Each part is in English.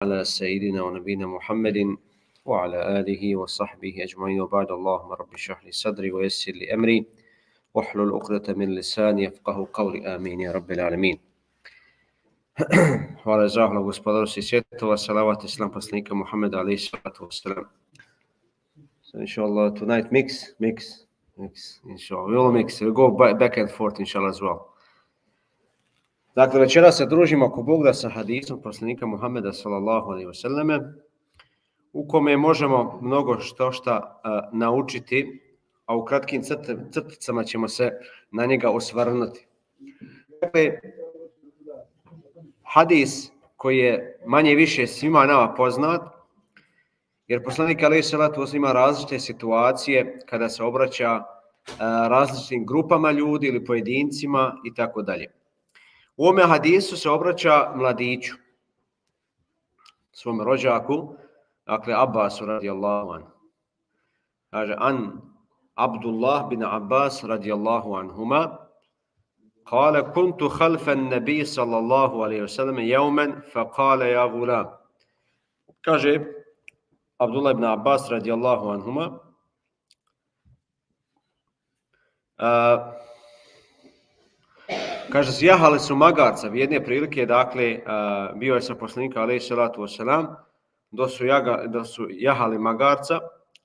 على سيدنا ونبينا محمد وعلى آله وصحبه أجمعين وبعد اللهم رب اشرح لي صدري ويسر لي أمري واحلل عقدة من لساني يفقهوا قولي آمين يا رب العالمين. Hvala i zahvala gospodaru svih svjetova, salavat islam poslanika Muhammeda alaihi salatu wasalam. So inshallah tonight mix, inshallah. We'll mix, we'll go back and forth inshallah as well. Dakle, večera se družimo ako Bog da sa hadisom poslanika Muhammeda sallallahu alaihi wasallam, u kome možemo mnogo šta naučiti, a u kratkim crticama ćemo se na njega osvrnuti. Dakle, hadis koji je manje više svima nama poznat, jer poslanik alejhi salatu vesselam ima različite situacije kada se obraća različitim grupama ljudi ili pojedincima i tako dalje. U ovome hadisu se obraća mladiću, svom rođaku, dakle Abbasu radijallahu anhu. Kaže, an Abdullah bin Abbas radijallahu anhuma, قال كنت خلف النبي صلى الله عليه وسلم يوما فقال يا غلام. Kaže Abdullah ibn Abbas radijallahu anhuma, kaže, sjahali su magarca jedne prilike, dakle, bio je sa poslanika alejhi salatu vesselam, da su jahali magarca,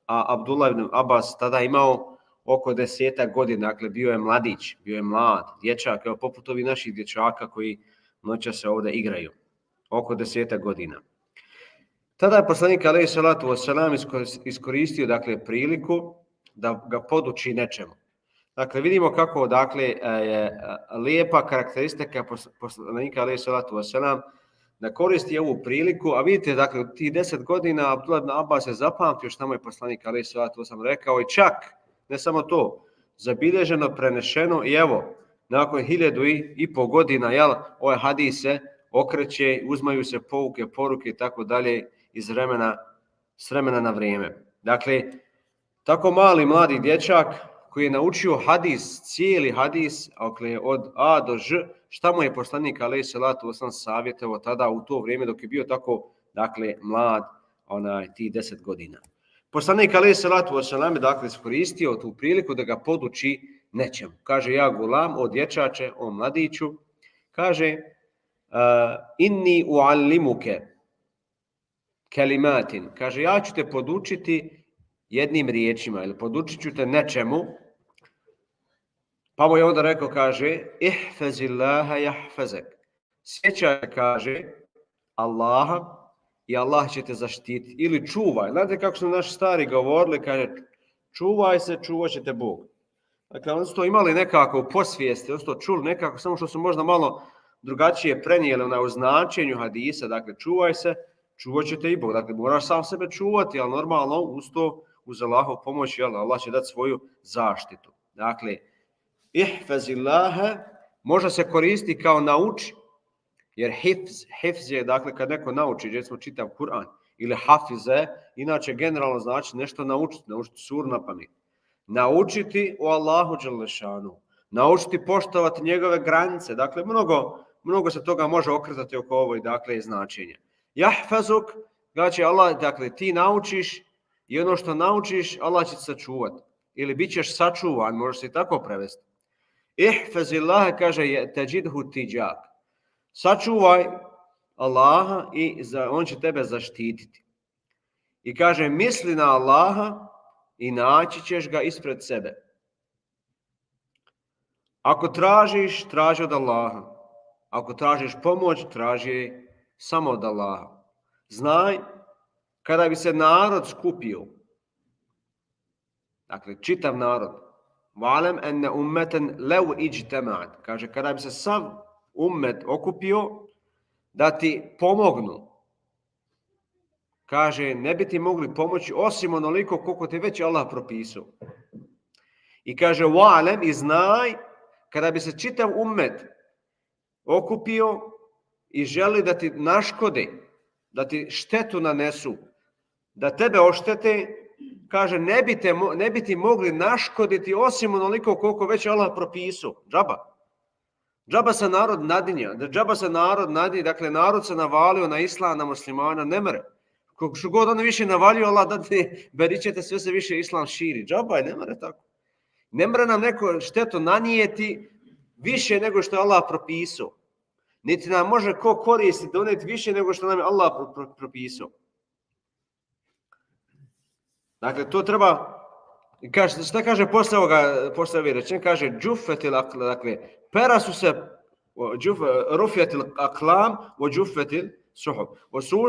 a Abdullah ibn Abbas tada imao oko 10 godina, dakle bio je mladić, bio je mlad, dječak, evo poput ovih naših dječaka koji noćas se ovdje igraju, oko 10 godina. Tada je poslanik alejhi salatu vesselam iskoristio, dakle, priliku da ga poduči nečemu. Dakle, vidimo kako, dakle, je lijepa karakteristika poslanika alejhi salatu vesselam da koristi ovu priliku, a vidite, dakle, u tih 10 godina Abdullah ibn Abbas je zapamtio šta mu je poslanik alejhi salatu vesselam rekao i čak, ne samo to, zabilježeno, prenešeno i evo, nakon 1500 godina, ovaj hadis se okreće, uzmaju se pouke, poruke i tako dalje iz vremena na vrijeme. Dakle, tako mali mladi dječak koji je naučio hadis, cijeli hadis, dakle, od A do Ž, šta mu je poslanik alejhi salatu vesselam savjetovao tada u to vrijeme dok je bio tako, dakle, mlad, tih 10 godina. Poslanik alejhi salatu vesselam je, dakle, iskoristio tu priliku da ga poduči nečemu. Kaže, ja gulam, o dječače, o mladiću, kaže, inni uallimuke kelimatin, kaže, ja ću te podučiti jednim riječima, ili podučit ću te nečemu. Pa mu je onda rekao, kaže, ihfazillaha jahfazek, sjećaj, kaže, Allaha i Allah će te zaštiti, ili čuvaj. Znate kako su naši stari govorili, kaže, čuvaj se, čuvat će te Bog. Dakle, oni su to imali nekako u posvijesti, oni su to čuli nekako, samo što su možda malo drugačije prenijeli na označenju hadisa, dakle, čuvaj se, čuvat će te i Bog. Dakle, moraš sam sebe čuvati, ali normalno uz to, uz Allahovu pomoć, Allah će dati svoju zaštitu. Dakle, ihfazillaha može se koristiti kao nauči, jer hifz je, dakle, kad neko nauči, recimo čitav Kur'an, ili hafize, inače generalno znači nešto naučiti suru na pamet. Naučiti o Allahu dželešanu, naučiti poštovati njegove granice, dakle, mnogo se toga može okretati oko ovoj, dakle, značenja. Jahfazuk, znači Allah, dakle, ti naučiš i ono što naučiš, Allah će te sačuvati. Ili bit ćeš sačuvan, može se i tako prevesti. Ihfazillaha, kaže, teđidhu tiđak. Sačuvaj Allaha i on će tebe zaštititi. I kaže, misli na Allaha i naći ćeš ga ispred sebe. Ako tražiš, traži od Allaha. Ako tražiš pomoć, traži samo od Allaha. Znaj, kada bi se narod skupio, dakle, čitav narod, valem enne ummeten lev iđtemaat, kaže, kada bi se sav ummet okupio da ti pomognu, kaže, ne bi ti mogli pomoći osim onoliko koliko ti već Allah propisao. I kaže, valem, i znaj, kada bi se čitav ummet okupio i želi da ti naškode, da ti štetu nanesu, da tebe oštete, kaže, ne bi ti mogli naškoditi osim onoliko koliko već Allah propisao. Džaba. Džaba se narod nadinja, dakle narod se navalio na islam, na muslimana, ne mere. Što god on više navalio, Allah dadne, beričete, sve se više islam širi. Džaba je, ne mere tako. Ne mere nam neko štetu nanijeti više nego što je Allah propisao. Niti nam može ko koristi doneti više nego što nam je Allah propisao. Dakle, to treba, šta kaže posle ove rečenje? Kaže, džufetil akla, dakle, pera su se, rufjetil aklam, o džufetil suhub.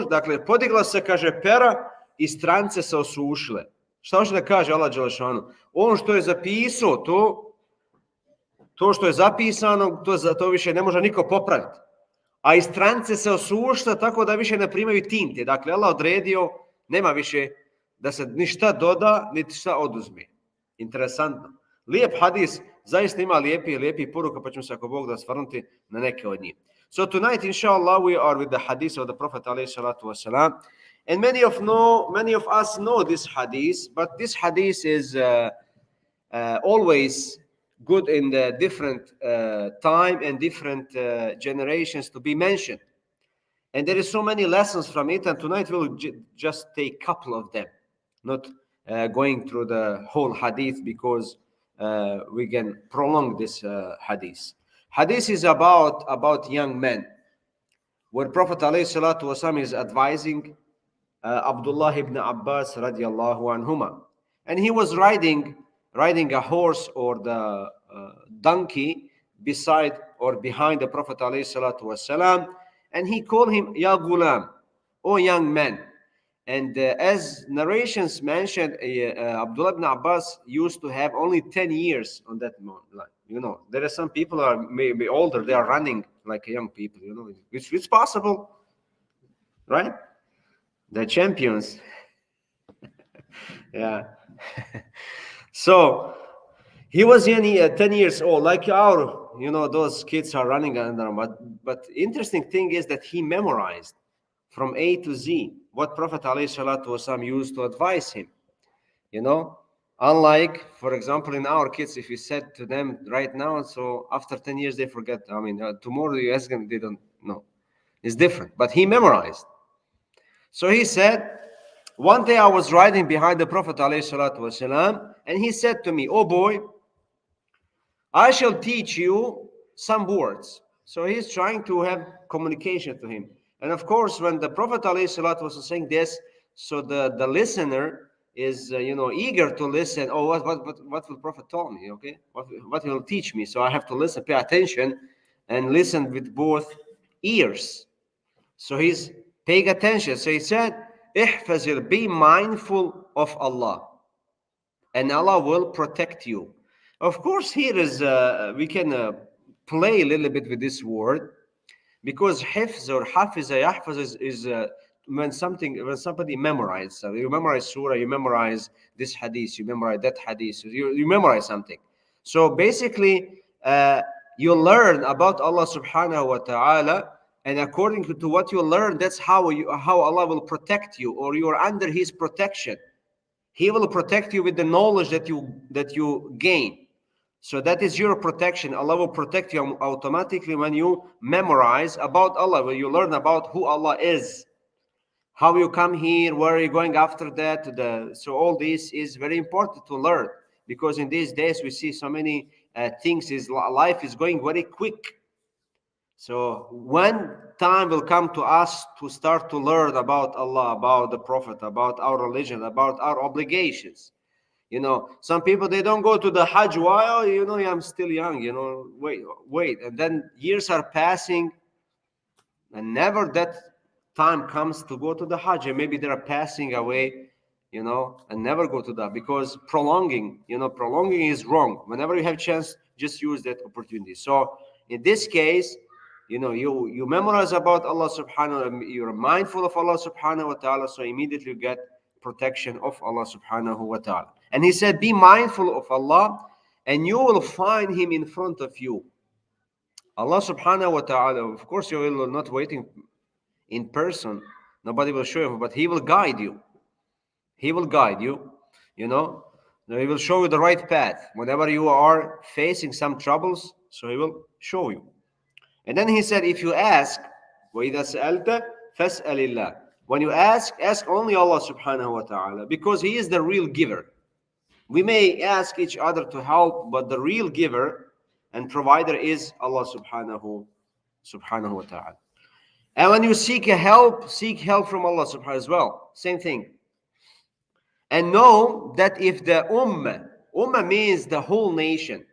Dakle, podigla se, kaže, pera i strance se osušile. Šta hoće da kaže Allah dželešanu? On što je zapisao, to što je zapisano, to više ne može niko popraviti. A i strance se osušile tako da više ne primaju tinte. Dakle, Allah odredio, nema više da se ništa doda, niti šta oduzme. Interesantno. Lijep hadis, zaista ima lijepi poruka, pa ćemo se ako Bog da svrnuti na neke od njih. So tonight, inshallah, we are with the hadith of the Prophet alayhi salatu wasalam. And many of us know this hadith, but this hadith is always good in the different time and different generations to be mentioned. And there is so many lessons from it, and tonight we'll just take a couple of them, not going through the whole hadith because we can prolong this hadith. Hadith is about young men, where Prophet ﷺ is advising Abdullah ibn Abbas radiallahu anhuma. And he was riding a horse or the donkey beside or behind the Prophet ﷺ, and he called him Ya Ghulam, O young man. And as narrations mentioned, Abdullah ibn Abbas used to have only 10 years on that line. You know, there are some people are maybe older, they are running like young people, you know, it's possible, right? They're champions. Yeah. So he was 10 years old, like our, you know, those kids are running under him. But interesting thing is that he memorized from A to Z what Prophet ﷺ used to advise him. You know, unlike, for example, in our kids, if you said to them right now, so after 10 years they forget. I mean, tomorrow you ask them, they don't know. It's different. But he memorized. So he said, one day I was riding behind the Prophet ﷺ, and he said to me, "Oh boy, I shall teach you some words." So he's trying to have communication to him. And of course, when the Prophet ﷺ was saying this, so the listener is eager to listen. Oh, what will Prophet tell me? Okay, what will teach me? So I have to listen, pay attention, and listen with both ears. So he's paying attention. So he said, "Ihfazil, be mindful of Allah, and Allah will protect you." Of course, here is we can play a little bit with this word, because hifz or hafiza yahfaz is when somebody memorizes. So you memorize surah, you memorize this hadith, you memorize that hadith, you memorize something. So basically, you learn about Allah subhanahu wa ta'ala, and according to what you learn, that's how Allah will protect you, or you are under His protection. He will protect you with the knowledge that you gain. So that is your protection. Allah will protect you automatically when you memorize about Allah, when you learn about who Allah is, how you come here, where are you going after that. So all this is very important to learn, because in these days we see so many things. Life is going very quick. So when time will come to us to start to learn about Allah, about the Prophet, about our religion, about our obligations. You know, some people, they don't go to the Hajj. Why? Oh, I'm still young, wait. And then years are passing, and never that time comes to go to the Hajj. And maybe they are passing away, and never go to that, because prolonging is wrong. Whenever you have chance, just use that opportunity. So in this case, you memorize about Allah subhanahu wa ta'ala, you're mindful of Allah subhanahu wa ta'ala, so immediately you get protection of Allah subhanahu wa ta'ala. And he said, be mindful of Allah, and you will find Him in front of you. Allah subhanahu wa ta'ala, of course, you will not waiting in person. Nobody will show you, but He will guide you. He will guide you, He will show you the right path. Whenever you are facing some troubles, so He will show you. And then he said, if you ask, وَإِذَا سَأَلْتَ فَاسْأَلِ اللَّهِ. When you ask only Allah subhanahu wa ta'ala, because He is the real giver. We may ask each other to help, but the real giver and provider is Allah subhanahu wa ta'ala. And when you seek help from Allah subhanahu wa ta'ala as well. Same thing. And know that if the ummah means the whole nation,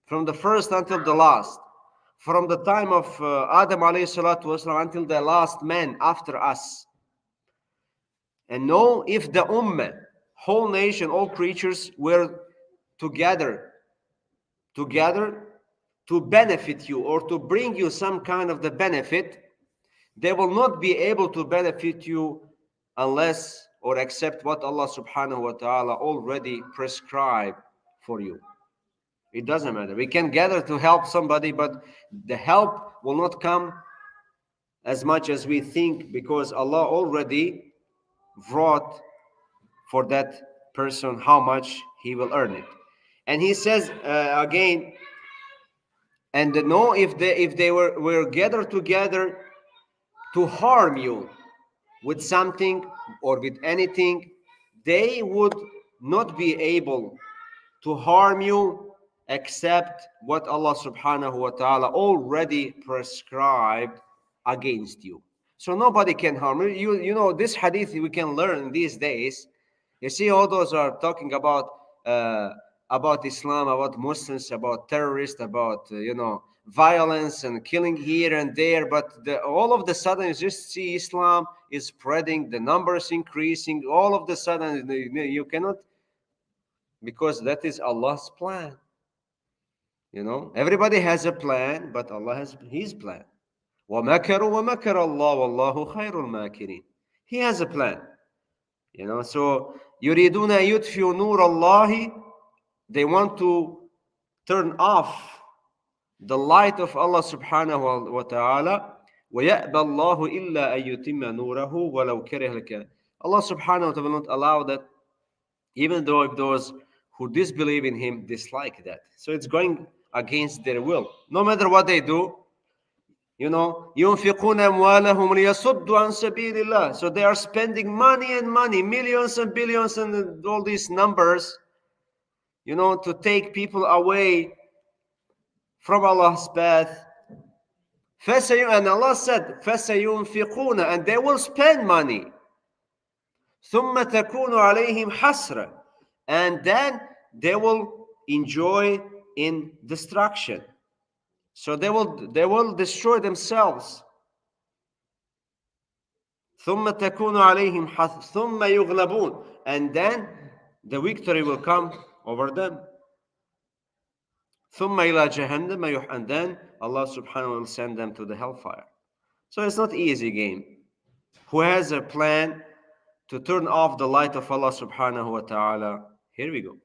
from the first until the last, from the time of Adam alayhi salatu wasalam until the last man after us. And know if the ummah, whole nation, all creatures were together to benefit you or to bring you some kind of the benefit, they will not be able to benefit you unless or except what Allah subhanahu wa ta'ala already prescribed for you. It doesn't matter. We can gather to help somebody, but the help will not come as much as we think, because Allah already brought for that person how much he will earn it. And he says again, and know if they were gathered together to harm you with something or with anything, they would not be able to harm you except what Allah subhanahu wa ta'ala already prescribed against you. So nobody can harm you. You know, this hadith we can learn these days. You see, all those are talking about Islam, about Muslims, about terrorists, about violence and killing here and there. But all of the sudden, you just see Islam is spreading, the numbers increasing. All of the sudden, you cannot, because that is Allah's plan. Everybody has a plan, but Allah has His plan. وَمَكَرُوا وَمَكَرَ اللَّهُ وَاللَّهُ خَيْرُ الْمَاكِرِينَ. He has a plan. So يُرِيدُونَ يُطْفِئُوا نُورَ اللَّهِ. They want to turn off the light of Allah subhanahu wa ta'ala. وَيَأْبَى اللَّهُ إِلَّا أَن يُتِمَّ نُورَهُ وَلَوْ كَرِهَ الْكَافِرُونَ. Allah subhanahu wa ta'ala will not allow that, even though if those who disbelieve in Him dislike that. So it's going against their will. No matter what they do, يُنْفِقُونَ أَمْوَالَهُمْ لِيَصُدُّوا عَنْ سَبِيلِ اللَّهِ. So they are spending money, millions and billions and all these numbers, to take people away from Allah's path. And Allah said, فَسَيُنْفِقُونَ, and they will spend money. ثُمَّ تَكُونُ عَلَيْهِمْ حَسْرَةً, and then they will enjoy in destruction. So they will destroy themselves. ثُمَّ تَكُونُ عَلَيْهِمْ حَسْرَةً ثُمَّ يُغْلَبُونَ, and then the victory will come over them. ثُمَّ إِلَى جَهَنَّمَ, and then Allah subhanahu wa ta'ala will send them to the hellfire. So it's not easy game. Who has a plan to turn off the light of Allah subhanahu wa ta'ala? Here we go.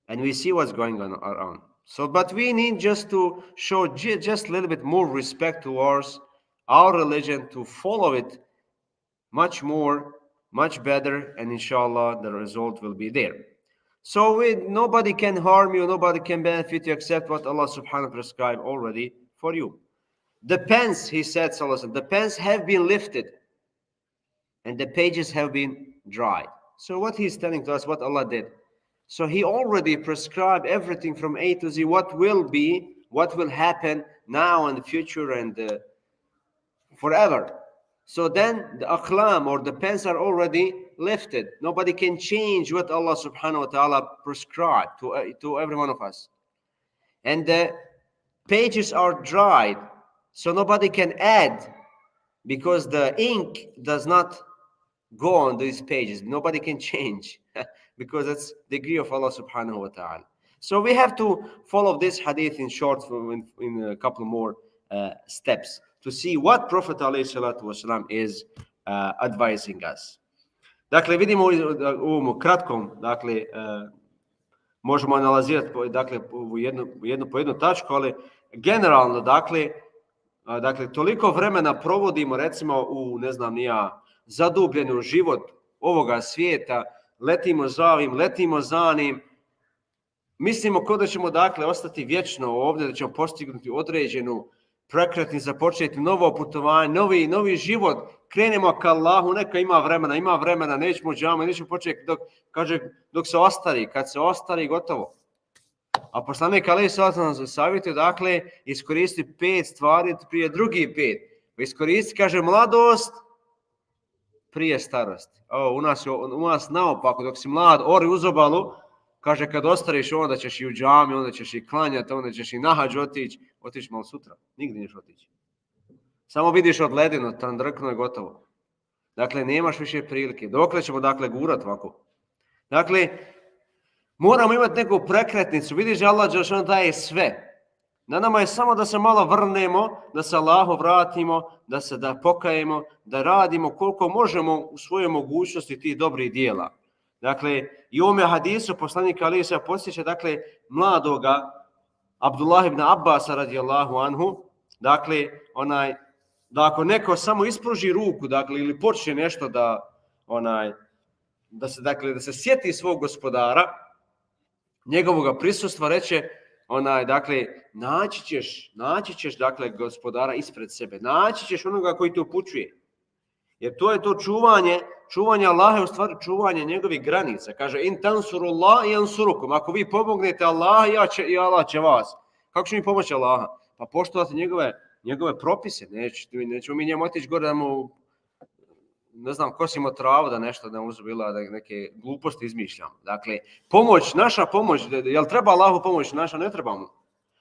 And we see what's going on around. So, but we need just to show just a little bit more respect towards our religion, to follow it much more, much better, and inshallah the result will be there. So nobody can harm you, nobody can benefit you except what Allah subhanahu wa ta'ala prescribed already for you. The pens, he said, the pens have been lifted and the pages have been dried. So what he's telling to us, what Allah did. So He already prescribed everything from A to Z, what will be, what will happen now and the future and forever. So then the aqlam or the pens are already lifted. Nobody can change what Allah subhanahu wa ta'ala prescribed to every one of us. And the pages are dried, so nobody can add, because the ink does not go on these pages. Nobody can change because it's the decree of Allah subhanahu wa ta'ala. So we have to follow this hadith in short in a couple more steps to see what Prophet alayhi salatu wasalam is advising us. Dakle, vidimo u kratkom, dakle, možemo analizirati, dakle, jednu po jednu tačku, ali generalno, dakle, toliko vremena provodimo, recimo, u, ne znam ni ja, zadubljeni u život ovoga svijeta, letimo za ovim, letimo za onim, Mislimo kao da ćemo dakle ostati vječno ovdje, da ćemo postignuti određenu prekretni, započeti novo putovanje, novi život. Krenemo ka Allahu, neka ima vremena, nećemo džame, nećemo početi dok se ostari. Kad se ostari, gotovo. A poslanik alejhi selatu nam savjetuje, dakle, iskoristi 5 stvari prije drugih 5. Iskoristi, kaže, mladost prije starosti. U nas naopako, dok si mlad, ori uz obalu, kaže, kad ostariš, onda ćeš i u džami, onda ćeš i klanjati, onda ćeš i na hadž otići malo sutra. Nigdje neš otići. Samo vidiš od ledinu, tam drkno je gotovo. Dakle, nemaš više prilike. Dokle ćemo, dakle, gurat ovako? Dakle, moramo imati neku prekretnicu. Vidiš da Allah dželešanu daje sve. Na nama je samo da se malo vrnemo, da se Allahu vratimo, da pokajemo, da radimo koliko možemo u svojoj mogućnosti tih dobrih dijela. Dakle, i u ovome hadisu poslanik alejhi selatu podsjeća, dakle, mladoga Abdullah ibn Abbasa radijallahu anhu, dakle, da ako neko samo ispruži ruku, dakle, ili počne nešto da se sjeti svog gospodara, njegovog prisustva, reče, dakle, naći ćeš, dakle, gospodara ispred sebe, naći ćeš onoga koji te upućuje. Jer to je to čuvanje Allaha je u stvari čuvanje njegovih granica. Kaže, in tansurullah yansurukum. Ako vi pomognete Allaha, i Allah će vas. Kako će mi pomoći Allaha? Pa poštovati njegove propise. Nećemo mi njemu otići gore da mu, ne znam, kosimo travu, da nešto da uzbila, da neke gluposti izmišljamo. Dakle, naša pomoć, jel treba Allahu pomoć? Naša ne treba mu.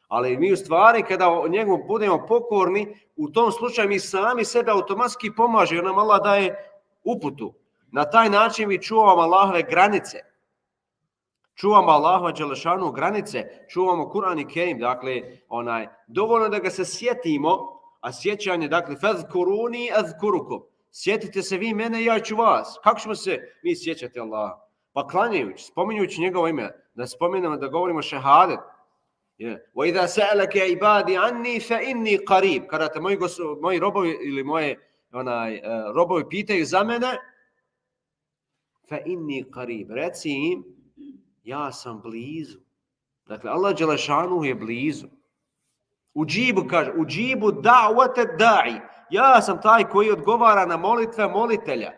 Ali mi u stvari, kada njemu budemo pokorni, u tom slučaju mi sami sebe automatski pomaže, jer nam Allah daje uputu. Na taj način mi čuvamo Allahove granice. Čuvamo Allahove dželešanu granice, čuvamo Kur'an i Kerim, dakle, dovoljno da ga se sjetimo, a sjećanje, dakle, fazkuruni azkurukum. Sjetite se vi mene i ja ću vas. Kako ćemo se mi sjećati Allaha? Pa klanjajući, spominjući njegovo ime, da spomenemo, da govorimo šehadet. وَإِذَا سَأَلَكَ عِبَادِ عَنِّي فَإِنِّي قَرِيب. Kada te moji robovi ili robovi pitaju za mene, فَإِنِّي قَرِيب. Reci im, ja sam blizu. Dakle, Allah dželešanu je blizu. Uđibu kaže, uđibu da'wate da'i. Ja sam taj koji odgovara na molitve molitelja.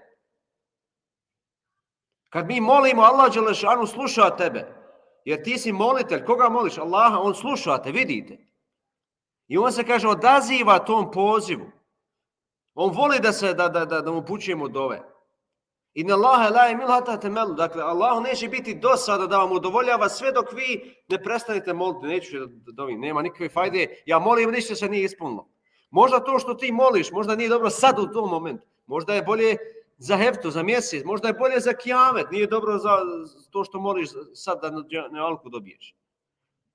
Kad mi molimo, Allah dželešanu sluša tebe. Jer ti si molitelj, koga moliš? Allaha, on sluša te, vidite. I on se, kaže, odaziva tom pozivu. On voli da mu upućujemo dove. Inna Allaha la yamillu hatta tamallu. Dakle, Allahu neće biti dosada da vam udovoljava sve dok vi ne prestanete moliti. Neću da dovim, nema nikakve fajde. Ja molim, ništa se nije ispunilo. Možda to što ti moliš, možda nije dobro sad u tom momentu. Možda je bolje za heftu, za mjesec, možda je bolje za kijamet, nije dobro za to što moliš sad da ne alku dobiješ.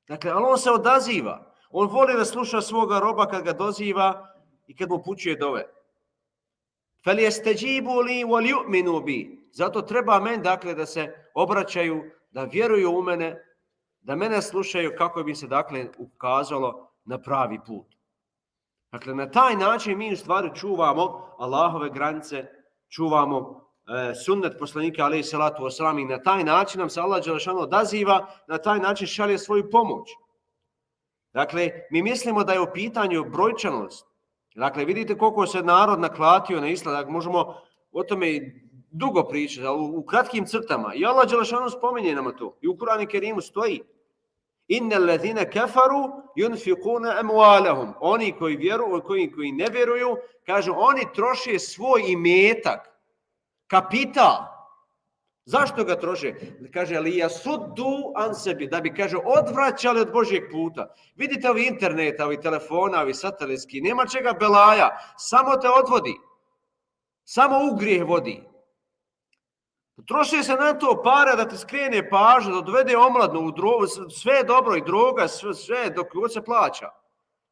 Dakle, ali on se odaziva. On voli da sluša svoga roba kad ga doziva i kad mu upućuje dove. فَلْيَسْتَجِيبُوا لِي وَلْيُؤْمِنُوا بِي. Zato treba meni, dakle, da se obraćaju, da vjeruju u mene, da mene slušaju kako bi se, dakle, ukazalo na pravi put. Dakle, na taj način mi u stvari čuvamo Allahove granice, čuvamo sunnet poslanika alejhi selatu vesselam i na taj način nam se Allah dželešanu odaziva, na taj način šalje svoju pomoć. Dakle, mi mislimo da je u pitanju brojčanost. Dakle, vidite koliko se narod naklatio na islam, dakle, možemo o tome dugo pričati, ali u kratkim crtama. I Allah dželešanu spominje nama to. I u Kur'anu i Kerimu stoji: Innal ladhina kafaru yunfiquna amwalahum. Oni koji vjeruju, koji ne vjeruju, kažu, oni troše svoj imetak, kapital. Zašto ga troše? Kaže, li yasuddu an sebi, da bi, kaže, odvraćali od Božjeg puta. Vidite ovi interneta, ovi telefona, ovi satelitski, nema čega belaja, samo te odvodi. Samo u grijeh vodi. Troši se na to para da te skrene pažnju, da dovede omladnu u drogu, sve je dobro i droga, sve dok god se plaća.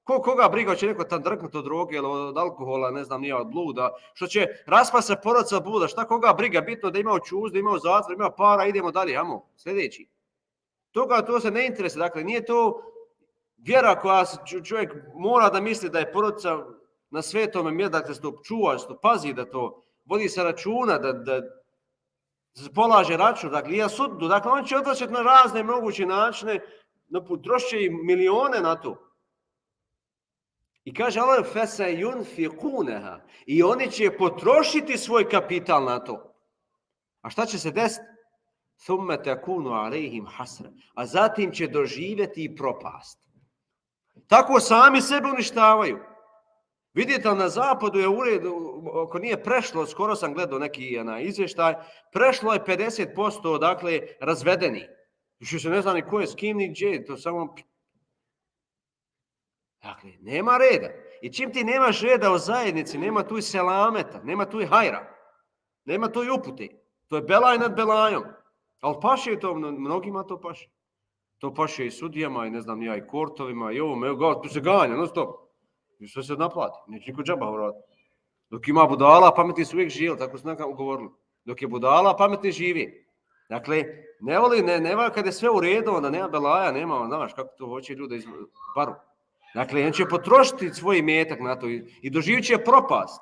Koga briga, će neko tam drknuti od droge ili od alkohola, ne znam, nije od bluda, što će raspast se porodica od bluda, šta koga briga, bitno da imao čuz, da imao zatvor, ima para, idemo dalje, ajmo, sljedeći. To se ne interesuje, dakle, nije to vjera koja čovjek mora da misli da je porodica na svetome mjestu, dakle, se to čuva, se to pazi, da to vodi se računa, polaže račun, dakle, ja suddu, dakle, on će odvraćati na razne moguće načine, trošit će i milione na to. I kaže Allah, فَسَيُنْفِقُونَهَا, i oni će potrošiti svoj kapital na to. A šta će se desiti? ثُمَّ تَكُونُ عَلَيْهِمْ حَسْرًا, a zatim će doživjeti i propast. Tako sami sebe uništavaju. Vidite, na zapadu je ured, ako nije prešlo, skoro sam gledao neki izvještaj, prešlo je 50%, dakle, razvedeni. Više se ne zna ni ko je s kim, ni gdje, to samo... Dakle, nema reda. I čim ti nemaš reda u zajednici, nema tu i selameta, nema tu i hajra, nema tu i upute. To je belaj nad belajom. Ali paše to, mnogima to paše. To paše i sudijama, i ne znam, ja i kortovima, i ovo, tu se ganja, non stop. I sve se naplati, neće niko džaba uraditi. Dok ima budala, pametni su uvijek živjeli, tako su nekako govorili. Dok je budala, pametni živi. Dakle, ne voli kada je sve u redu, onda nema belaja, nema, znaš, kako to hoće ljude iz baru. Dakle, on će potrošiti svoj imetak na to i doživit će propast.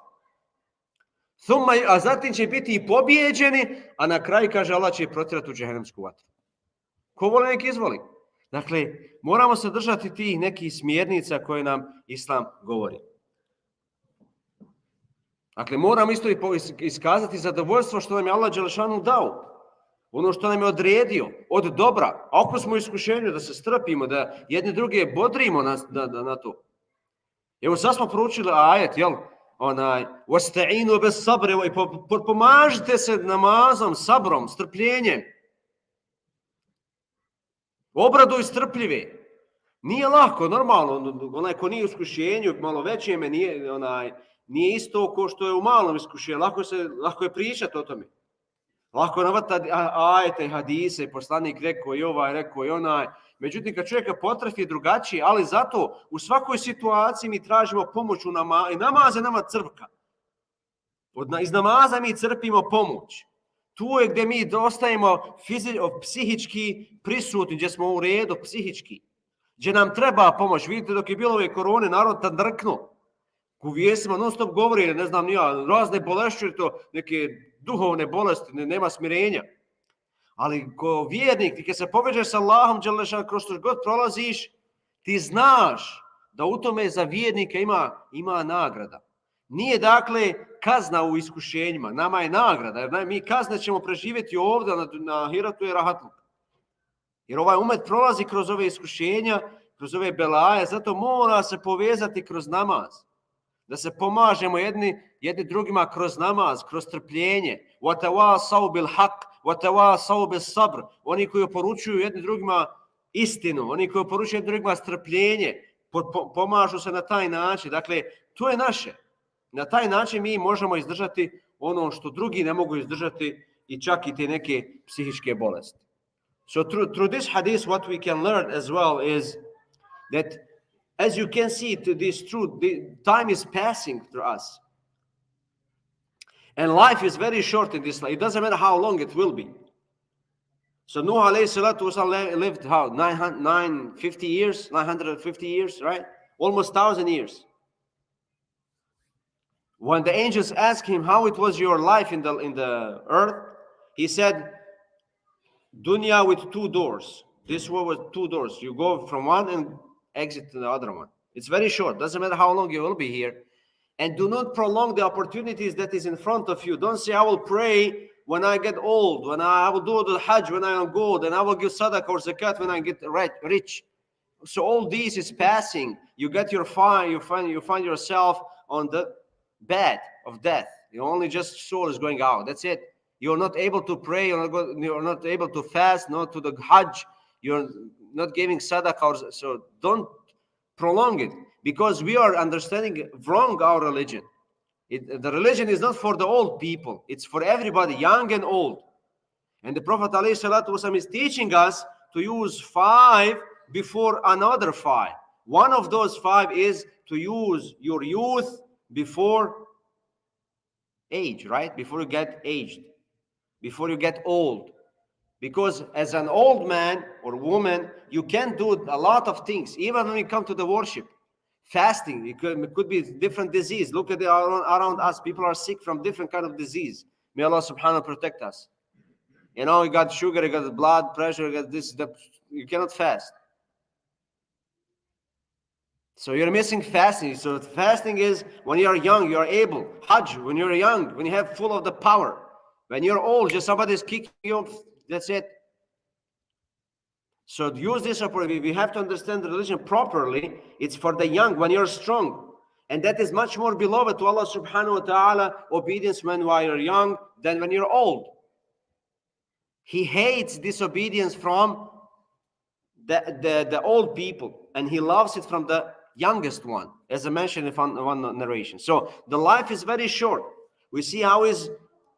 A zatim će biti i pobijeđeni, a na kraju, kaže Allah, će protjerati u džehennemsku vatru. Ko voli, nek izvoli. Dakle, moramo se držati tih nekih smjernica koje nam Islam govori. Dakle, moramo isto iskazati zadovoljstvo što nam je Allah dželešanu dao. Ono što nam je odredio od dobra. A ako smo u iskušenju da se strpimo, da jedne druge bodrimo na to. Evo sad smo proučili ajet, jel? وَاسْتَعِينُوا بِالصَّبْرِ, i pomažite se namazom, sabrom, strpljenjem. Obraduj strpljive. Nije lako, normalno, onaj ko nije u iskušenju, malo većeme, nije isto ko što je u malom iskušenju, lako je pričati o tome. Lako navatati ajete, hadise, poslanik rekao i ovaj, rekao i onaj. Međutim, kad čovjeka potrefi drugačije, ali zato u svakoj situaciji mi tražimo pomoć u namazu. I namaz je nama crpka. Iz namaza mi crpimo pomoć. Tu je gdje mi ostajemo psihički prisutni, gdje smo u redu psihički. Gdje nam treba pomoć. Vidite, dok je bilo ove korone, narod tandrknuo. U vijestima non stop govori, ne znam, razne bolešće, to neke duhovne bolesti, nema smirenja. Ali ko vjernik, ti kad se povežeš sa Allahom, kroz što god prolaziš, ti znaš da u tome za vjernika ima nagrada. Nije dakle kazna u iskušenjima, nama je nagrada, jer mi kazne ćemo preživjeti ovdje na Hiratu i Rahatluk. Jer ovaj umet prolazi kroz ove iskušenja, kroz ove belaje, zato mora se povezati kroz namaz. Da se pomažemo jedni drugima kroz namaz, kroz trpljenje. وَتَوَاسَوْا بِالْحَقِّ وَتَوَاسَوْا بِالصَّبْرِ, oni koji oporučuju jedni drugima istinu, oni koji oporučuju jedni drugima strpljenje, pomažu se na taj način. Dakle, to je naše. Na taj način mi možemo izdržati ono što drugi ne mogu izdržati i čak i te neke psihičke bolesti. So through this hadith, what we can learn as well is that, as you can see, this truth, the time is passing through us. And life is very short in this life. It doesn't matter how long it will be. So Nuh alayhi salatu wasalam lived how? 950 years, right? Almost 1,000 years. When the angels asked him how it was your life in the earth, he said, dunya with 2 doors. This world with 2 doors. You go from one and exit to the other one. It's very short. Doesn't matter how long you will be here. And do not prolong the opportunities that is in front of you. Don't say, I will pray when I get old, when I will do the Hajj when I am old, and I will give sadaqah or zakat when I get rich. So all this is passing. You get you find yourself on the bed of death. Your only just soul is going out. That's it. You're not able to pray. You're not able to fast. Not to the Hajj. You're not giving sadaqah. So don't prolong it, because we are understanding wrong our religion. The religion is not for the old people. It's for everybody, young and old. And the Prophet ﷺ is teaching us to use 5 before another 5. One of those 5 is to use your youth before age, right? Before you get aged, before you get old. Because as an old man or woman, you can do a lot of things, even when you come to the worship. Fasting, it could be different disease. Look at around us. People are sick from different kind of disease. May Allah subhanahu wa ta'ala protect us. You know, you got sugar, you got blood pressure, you got this, that. You cannot fast. So you're missing fasting. So fasting is when you're young, you're able. Hajj, when you're young, when you have full of the power. When you're old, just somebody's kicking you off, that's it. So use this opportunity. We have to understand the religion properly. It's for the young, when you're strong. And that is much more beloved to Allah subhanahu wa ta'ala, obedience when you're young than when you're old. He hates disobedience from the old people, and he loves it from the youngest one, as I mentioned in one narration. So the life is very short. We see how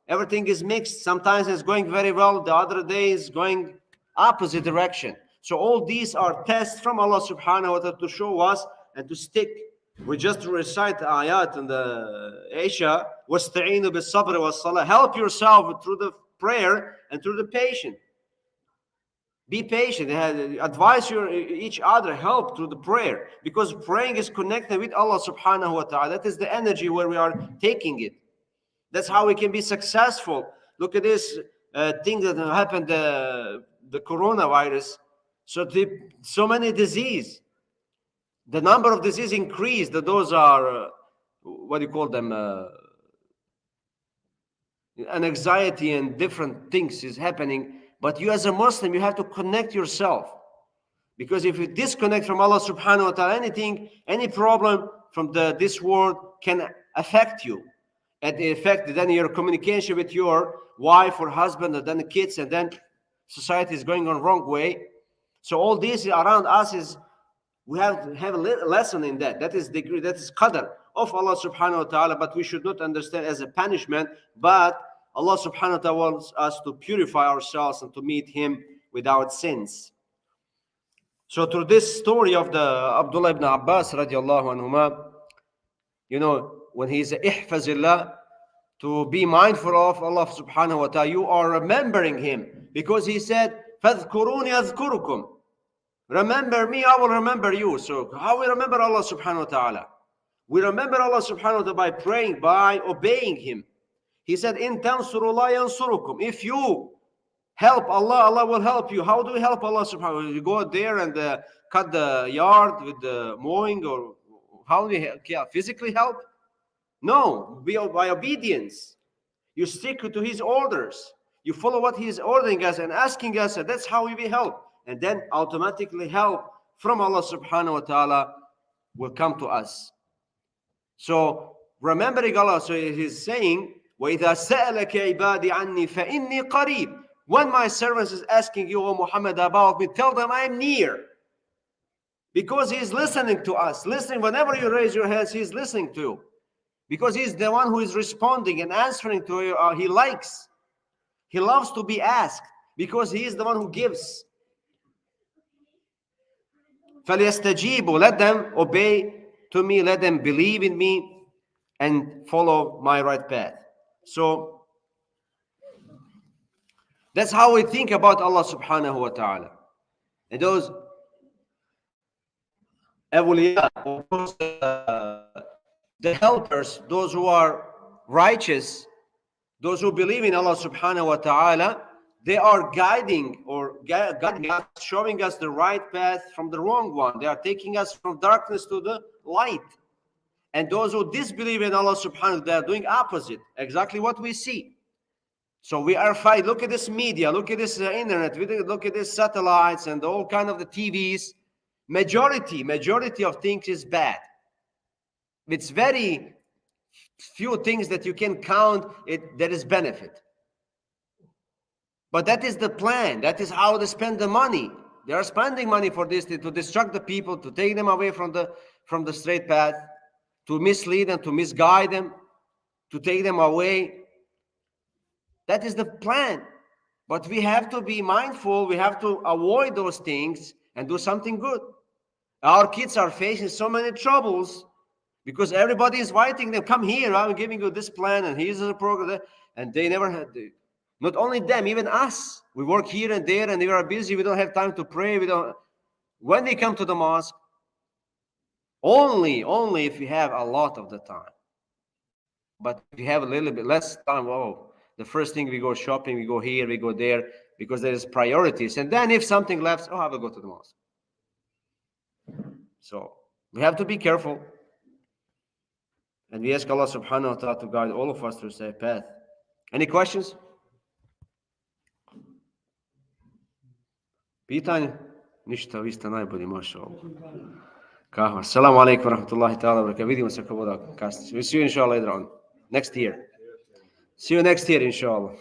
everything is mixed. Sometimes it's going very well, the other day is going opposite direction. So all these are tests from Allah subhanahu wa ta'ala to show us and to stick. We just recite the ayat in the Isha, وَاسْتَعِينُوا بِالصَّبْرِ وَالصَّلَاةِ. Help yourself through the prayer and through the patience. Be patient. Advise each other, help through the prayer. Because praying is connected with Allah subhanahu wa ta'ala. That is the energy where we are taking it. That's how we can be successful. Look at this thing that happened, the coronavirus. So many disease. The number of disease increased. Those are, what do you call them? An anxiety and different things is happening. But you as a Muslim, you have to connect yourself. Because if you disconnect from Allah subhanahu wa ta'ala, any problem from this world can affect you. And it affect then your communication with your wife or husband, and then the kids, and then society is going on wrong way. So all this around us is, we have to have a lesson in that. That is qadr of Allah subhanahu wa ta'ala, but we should not understand as a punishment, but Allah subhanahu wa ta'ala wants us to purify ourselves and to meet Him without sins. So through this story of the Abdullah ibn Abbas radiallahu anhuma, you know, when he says ihfazillah, to be mindful of Allah subhanahu wa ta'ala, you are remembering Him, because He said, فَاذْكُرُونِ أَذْكُرُكُمْ. Remember me, I will remember you. So how we remember Allah subhanahu wa ta'ala? We remember Allah subhanahu wa ta'ala by praying, by obeying Him. He said, "In tansurullah yansurukum." If you help Allah, Allah will help you. How do we help Allah subhanahu wa ta'ala? You go there and cut the yard with the mowing, or how do we help? Yeah, physically help? No, by obedience. You stick to His orders. You follow what He is ordering us and asking us, and that's how we will help. And then automatically help from Allah subhanahu wa ta'ala will come to us. So remembering Allah, so He's saying, وَإِذَا سَأَلَكَ عِبَادِي عَنِّي فَإِنِّي قَرِيبٌ. When my servants is asking you, O Muhammad, about me, tell them I am near. Because He is listening to us. Listening, whenever you raise your hands, He is listening to you. Because He is the one who is responding and answering to you. He likes. He loves to be asked, because He is the one who gives. فَلْيَسْتَجِيبُوا. Let them obey to me. Let them believe in me and follow my right path. So that's how we think about Allah subhanahu wa ta'ala. And those awliya, the helpers, those who are righteous, those who believe in Allah subhanahu wa ta'ala, they are guiding us, showing us the right path from the wrong one. They are taking us from darkness to the light. And those who disbelieve in Allah subhanahu wa ta'ala, they are doing opposite, exactly what we see. So we are fighting. Look at this media, look at this internet, look at these satellites and all kind of the TVs. Majority of things is bad. It's very few things that you can count that is benefit. But that is the plan. That is how they spend the money. They are spending money for this, to distract the people, to take them away from the straight path, to mislead them, to misguide them, to take them away. That is the plan. But we have to be mindful. We have to avoid those things and do something good. Our kids are facing so many troubles because everybody is inviting them. Come here, I'm giving you this plan, and here's the program. And they never had. Not only them, even us. We work here and there, and we are busy. We don't have time to pray. When they come to the mosque, only if you have a lot of the time. But if you have a little bit less time, The first thing we go shopping, we go here, we go there, because there's priorities. And then if something left, I will go to the mosque. So we have to be careful. And we ask Allah subhanahu wa ta'ala to guide all of us through the safe path. Any questions? Pitanje? Ništa, vi ste najbolji, maša Allah. Kahva. Assalamu alaikum wa rahmatullahi ta'ala wa barakatuh. Vidimo se ako voda kasnije. We see you inshallah later on. Next year. See you next year inshallah.